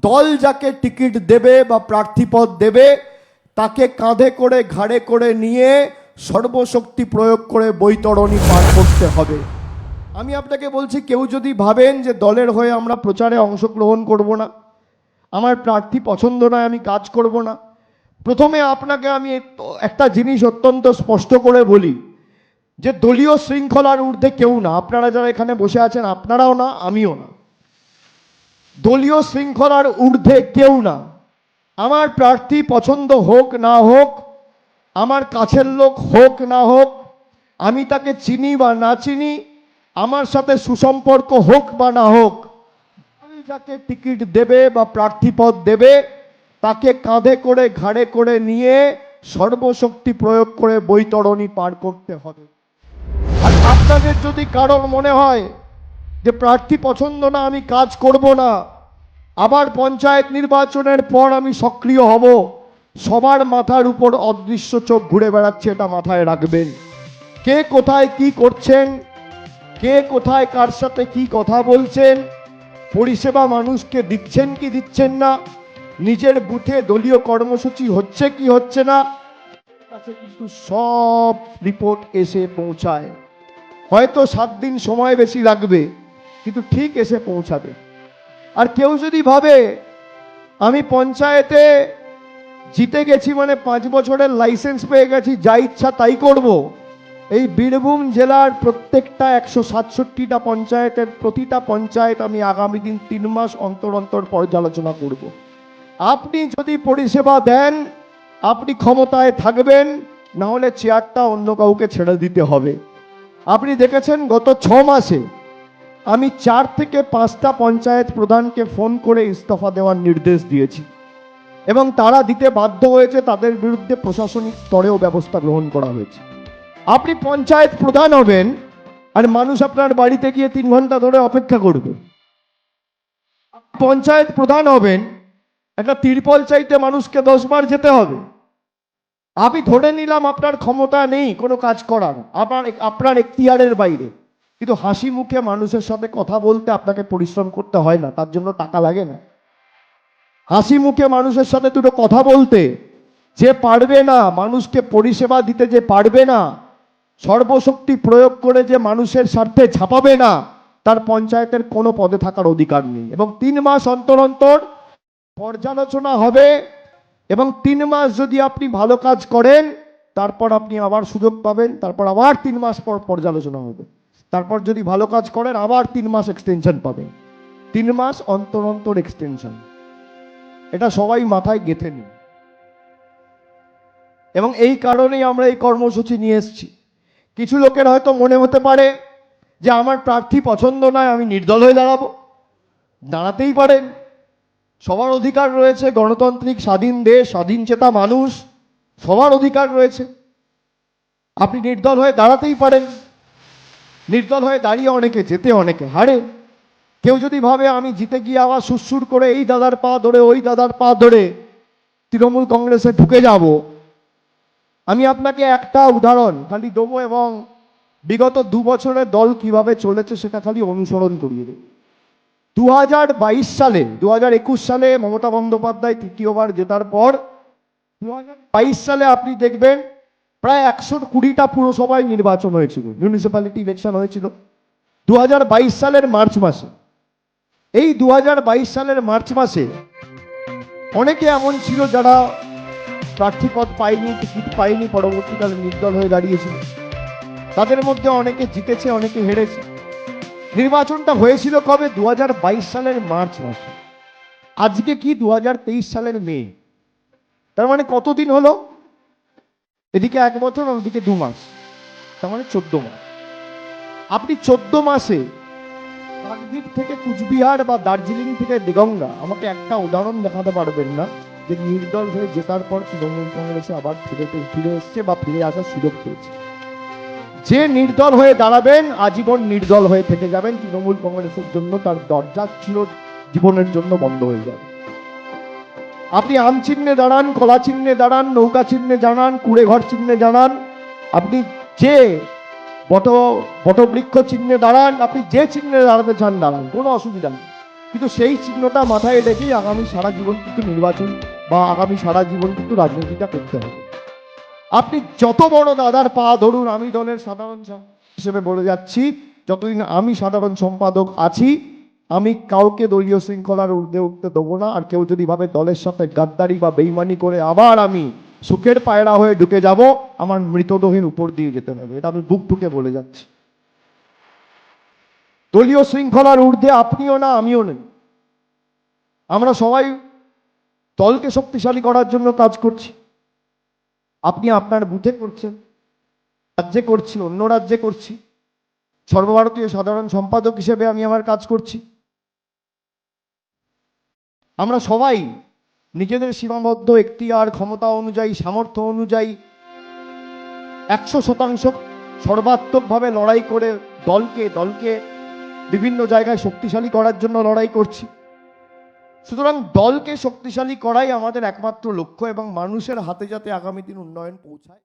দল যাকে টিকিট দেবে বা প্রার্থীপদ দেবে তাকে কাঁধে করে ঘাড়ে করে নিয়ে সর্বশক্তি প্রয়োগ করে বৈতরণী পার করতে হবে। আমি আপনাকে বলছি, কেউ যদি ভাবেন যে দলের হয়ে আমরা প্রচারে অংশগ্রহণ করব না, আমার প্রার্থী পছন্দ নয়, আমি কাজ করব না, প্রথমে আপনাকে আমি একটা জিনিস অত্যন্ত স্পষ্ট করে বলি যে দলীয় শৃঙ্খলার ঊর্ধ্বে কেউ না। আপনারা যারা এখানে বসে আছেন আপনারাও না, আমিও না। দলীয় শৃঙ্খলার ঊর্ধ্বে কেউ না। আমার প্রার্থী পছন্দ হোক না হোক, আমার কাছের লোক হোক না হোক, আমি তাকে চিনি বা না চিনি, আমার সাথে সুসম্পর্ক হোক বা না হোক, যাকে টিকিট দেবে বা প্রার্থীপদ দেবে তাকে কাঁধে করে ঘাড়ে করে নিয়ে সর্বশক্তি প্রয়োগ করে বৈতরণী পার করতে হবে। আর আপনাদের যদি কারোর মনে হয় যে প্রার্থী পছন্দ না, আমি কাজ করব না, আবার পঞ্চায়েত নির্বাচনের পর আমি সক্রিয় হব, সবার মাথার উপর অদৃশ্য চোখ ঘুরে বেড়াচ্ছে, এটা মাথায় রাখবেন। কে কোথায় কি করছেন, কে কোথায় কার সাথে কি কথা বলছেন, পরিষেবা মানুষকে দিচ্ছেন কি দিচ্ছেন না, নিজের বুথে দলীয় কর্মসূচি হচ্ছে কি হচ্ছে না, কাছে কিন্তু সব রিপোর্ট এসে পৌঁছায়। হয়তো 7 দিন সময় বেশি লাগবে, কিন্তু ঠিক এসে পৌঁছাবে। আর কেউ যদি ভাবে আমি পঞ্চায়েতে জিতে গেছি মানে 5 বছরের লাইসেন্স পেয়ে গেছি, যা ইচ্ছা তাই করব, এই বীরভূম জেলার প্রত্যেকটা 167টা পঞ্চায়েতের প্রতিটা পঞ্চায়েত আমি আগামী দিন 3 মাস অন্তর অন্তর পর্যালোচনা করব। আপনি যদি পরিষেবা দেন আপনি ক্ষমতায় থাকবেন, না হলে চেয়ারটা অন্য কাউকে ছেড়ে দিতে হবে। আপনি দেখেছেন গত 6 মাসে আমি 4 থেকে 5টা পঞ্চায়েত প্রধানকে ফোন করে ইস্তফা দেওয়ার নির্দেশ দিয়েছি এবং তারা দিতে বাধ্য হয়েছে, তাদের বিরুদ্ধে প্রশাসনিক স্তরেও ব্যবস্থা গ্রহণ করা হয়েছে। আপনি পঞ্চায়েত প্রধান হবেন আর মানুষ আপনার বাড়িতে গিয়ে 3 ঘন্টা ধরে অপেক্ষা করবে। পঞ্চায়েত প্রধান হবেন, একটা তিরপল চাইতে মানুষকে 10 বার যেতে হবে। আমি ধরে নিলাম আপনার ক্ষমতা নেই কোনো কাজ করার, আপনার এখতিয়ারের বাইরে, কিন্তু হাসি মুখে মানুষের সাথে কথা বলতে আপনাকে পরিশ্রম করতে হয় না, তার জন্য টাকা লাগে না। হাসি মুখে মানুষের সাথে দুটো কথা বলতে যে পারবে না, মানুষকে পরিষেবা দিতে যে পারবে না, সর্বশক্তি প্রয়োগ করে যে মানুষের স্বার্থে ঝাঁপাবে না, তার পঞ্চায়েতের কোনো পদে থাকার অধিকার নেই। এবং 3 মাস অন্তর অন্তর পর্যালোচনা হবে এবং 3 মাস যদি আপনি ভালো কাজ করেন তারপর আপনি আবার সুযোগ পাবেন, তারপর আবার 3 মাস পর পর্যালোচনা হবে, তারপর যদি ভালো কাজ করেন আবার 3 মাস এক্সটেনশন পাবেন। 3 মাস অন্তর অন্তর এক্সটেনশন, এটা সবাই মাথায় গেঁথে নিন। এবং এই কারণেই আমরা এই কর্মসূচি নিয়ে এসেছি। কিছু লোকের হয়তো মনে হতে পারে যে আমার প্রার্থী পছন্দ নয়, আমি নির্দল হয়ে দাঁড়াবো। দাঁড়াতেই পারেন, সবার অধিকার রয়েছে, গণতান্ত্রিক স্বাধীন দেশ, স্বাধীন চেতা মানুষ, সবার অধিকার রয়েছে। আপনি নির্দল হয়ে দাঁড়াতেই পারেন। নির্দল হয়ে দাঁড়িয়ে অনেকে জেতে, অনেকে হারে। কেউ যদি ভাবে আমি জিতে গিয়ে আবার সুরসুর করে এই দাদার পা ধরে ওই দাদার পা ধরে তৃণমূল কংগ্রেসে ঢুকে যাব, আমি আপনাকে একটা উদাহরণ খালি দেবো এবং বিগত 2 বছরের দল কিভাবে চলেছে সেটা খালি অনুসরণ করিয়ে দেব। 2022 সালে 2021 সালে মমতা বন্দ্যোপাধ্যায় তৃতীয়বার জেতার পর 2022 সালে আপনি দেখবেন প্রায় 120টা পুরসভায় নির্বাচন হয়েছিল, মিউনিসিপ্যালিটি ইলেকশন হয়েছিল 2022 সালের মার্চ মাসে। এই 2022 সালের মার্চ মাসে অনেকে এমন ছিল যারা প্রার্থীপদ পায়নি, টিকিট পায়নি, পরবর্তীকালে নির্দল হয়ে দাঁড়িয়েছিল। তাদের মধ্যে অনেকে জিতেছে, অনেকে হেরেছে। নির্বাচনটা হয়েছিল কবে? 2022 সালের মার্চ মাসে। আজকে কি 2023 সালের মে, তার মানে কতদিন হলো? এদিকে 1 বছর, ওদিকে 2 মাস, তার মানে 14 মাস। আপনি 14 মাসে কাকদ্বীপ থেকে কুচবিহার বা দার্জিলিং থেকে দেগঙ্গা আমাকে একটা উদাহরণ দেখাতে পারবেন না যে নির্দল হয়ে জেতার পর তৃণমূল কংগ্রেসে আবার ফিরে এসছে বা ফিরে আসার সুযোগ পেয়েছে। যে নির্দল হয়ে দাঁড়াবেন আজীবন নির্দল হয়ে থেকে যাবেন, তৃণমূল কংগ্রেসের জন্য তার দরজা চির জীবনের জন্য বন্ধ হয়ে যাবে। আপনি আম চিহ্নে দাঁড়ান, কলা চিহ্নে দাঁড়ান, নৌকা চিহ্নে দাঁড়ান, কুড়েঘর চিহ্নে দাঁড়ান, আপনি যে বটবৃক্ষ চিহ্নে দাঁড়ান, আপনি যে চিহ্নে দাঁড়াতে চান দাঁড়ান, কোনো অসুবিধা নেই। কিন্তু সেই চিহ্নটা মাথায় রেখেই আগামী সারা জীবন কিন্তু নির্বাচন বা আগামী সারা জীবন কিন্তু রাজনীতিটা করতে হবে। আপনি যত বড় দাদার পা ধরুন, আমি দলের সাধারণ হিসেবে বলে যাচ্ছি, যতদিন আমি সাধারণ সম্পাদক আছি, আমি কাউকে দলীয় শৃঙ্খলার ঊর্ধ্বে উঠতে দেবো না। আর কেউ যদি ভাবে দলের সাথে গাদ্দারি বা বেইমানি করে আবার আমি সুখের পায়রা হয়ে ঢুকে যাব, আমার মৃতদেহের উপর দিয়ে যেতে হবে। এটা আমি বুক ঠুকে বলে যাচ্ছি। দলীয় শৃঙ্খলার ঊর্ধ্বে আপনিও না, আমিও নেই। আমরা সবাই দলকে শক্তিশালী করার জন্য কাজ করছি। আপনি আপনার বুথে করছেন, রাজ্যে করছি, অন্য রাজ্যে করছি, সর্বভারতীয় সাধারণ সম্পাদক হিসেবে আমি আমার কাজ করছি। আমরা সবাই নিজেদের সীমাবদ্ধ এখতিয়ার, ক্ষমতা অনুযায়ী, সামর্থ্য অনুযায়ী 100% সর্বাত্মকভাবে লড়াই করে দলকে বিভিন্ন জায়গায় শক্তিশালী করার জন্য লড়াই করছি। সুতরাং দলকে শক্তিশালী করাই আমাদের একমাত্র লক্ষ্য এবং মানুষের হাতে যাতে আগামী দিন উন্নয়ন পৌঁছায়।